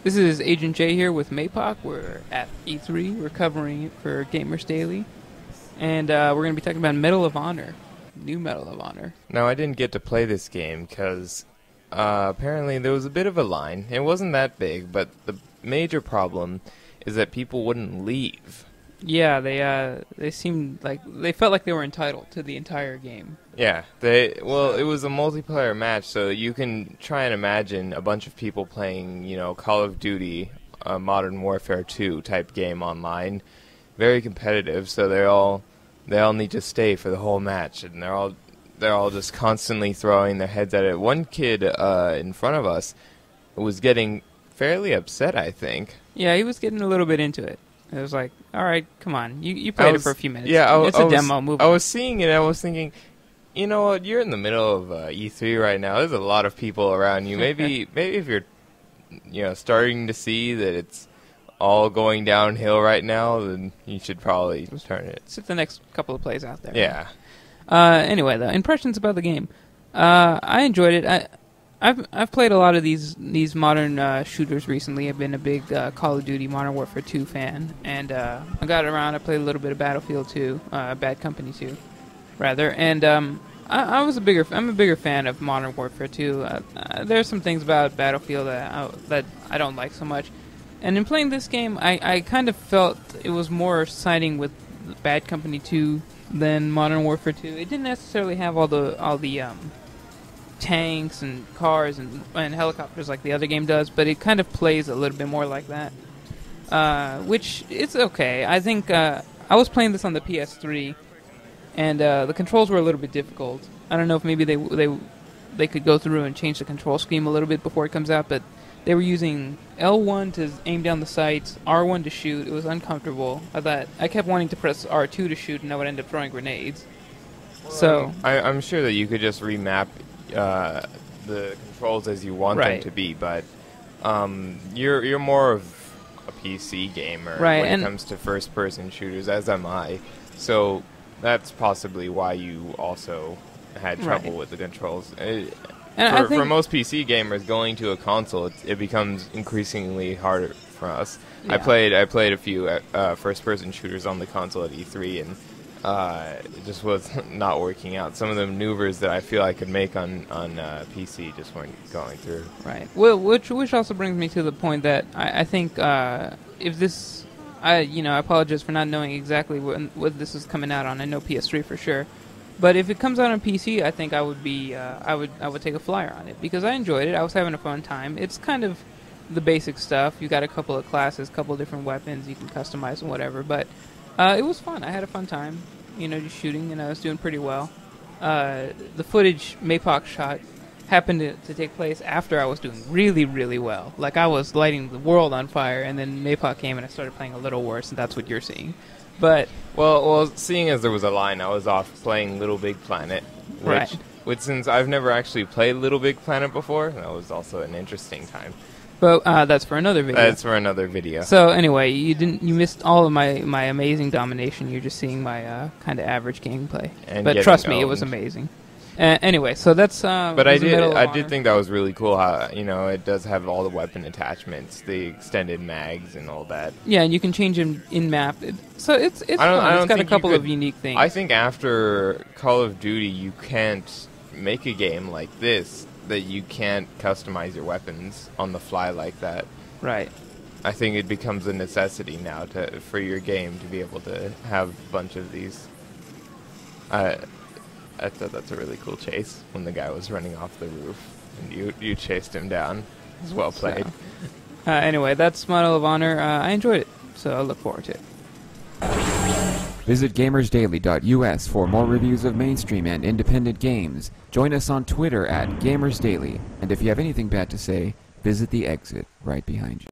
This is Agent J here with Mapoc. We're at E3. We're covering it for Gamers Daily. And we're going to be talking about Medal of Honor. New Medal of Honor. Now, I didn't get to play this game because apparently there was a bit of a line. It wasn't that big, but the major problem is that people wouldn't leave. Yeah, they seemed like they felt like they were entitled to the entire game. Yeah, it was a multiplayer match, so you can try and imagine a bunch of people playing, Call of Duty, Modern Warfare 2 type game online, very competitive. So they all need to stay for the whole match, and they're all just constantly throwing their heads at it. One kid in front of us was getting fairly upset, I think. Yeah, he was getting a little bit into it. It was like, all right, come on. You played it for a few minutes. Yeah, it's a demo. Move on. I was seeing it, I was thinking, you know what, you're in the middle of E3 right now. There's a lot of people around you. Maybe if you're starting to see that it's all going downhill right now, then you should probably turn it. Sit the next couple of plays out there. Yeah. Anyway, though, impressions about the game. I enjoyed it. I've played a lot of these modern shooters recently. I've been a big Call of Duty Modern Warfare 2 fan, and I got around. I played a little bit of Battlefield 2, Bad Company 2, rather. And I'm a bigger fan of Modern Warfare 2. There's some things about Battlefield that I don't like so much. And in playing this game, I kind of felt it was more siding with Bad Company 2 than Modern Warfare 2. It didn't necessarily have all the tanks and cars and helicopters like the other game does, but it kind of plays a little bit more like that, which it's okay. I think I was playing this on the PS3, and the controls were a little bit difficult. I don't know if maybe they could go through and change the control scheme a little bit before it comes out, but they were using L1 to aim down the sights, R1 to shoot. It was uncomfortable. I kept wanting to press R2 to shoot, and I would end up throwing grenades. So I'm sure that you could just remap the controls as you want them to be, but you're more of a PC gamer when it comes to first-person shooters, as am I. So that's possibly why you also had trouble with the controls. For most PC gamers, going to a console, it becomes increasingly harder for us. Yeah. I played a few first-person shooters on the console at E3, and it just was not working out. Some of the maneuvers that I feel I could make on PC just weren't going through. Right. Well, which also brings me to the point that I think if this, I apologize for not knowing exactly what this is coming out on. I know PS3 for sure, but if it comes out on PC, I think I would be I would take a flyer on it because I enjoyed it. I was having a fun time. It's kind of the basic stuff. You got a couple of classes, couple of different weapons you can customize and whatever, but. It was fun. I had a fun time, just shooting, and I was doing pretty well. The footage Mapoc shot happened to take place after I was doing really, really well. Like, I was lighting the world on fire, and then Mapoc came and I started playing a little worse, and that's what you're seeing. But well, seeing as there was a line, I was off playing Little Big Planet, which since I've never actually played Little Big Planet before, that was also an interesting time. But that's for another video. That's for another video. So anyway, you missed all of my amazing domination. You're just seeing my kind of average gameplay. But trust me, it was amazing. Anyway, so that's. But I did think that was really cool. How it does have all the weapon attachments, the extended mags, and all that. Yeah, and you can change them in map. So it's fun. It's got a couple of unique things. I think after Call of Duty, you can't make a game like this. That you can't customize your weapons on the fly like that. Right. I think it becomes a necessity now for your game to be able to have a bunch of these. I thought that's a really cool chase when the guy was running off the roof and you chased him down. It was well played. So, anyway, that's Medal of Honor. I enjoyed it, so I look forward to it. Visit gamersdaily.us for more reviews of mainstream and independent games. Join us on Twitter at GamersDaily. And if you have anything bad to say, visit the exit right behind you.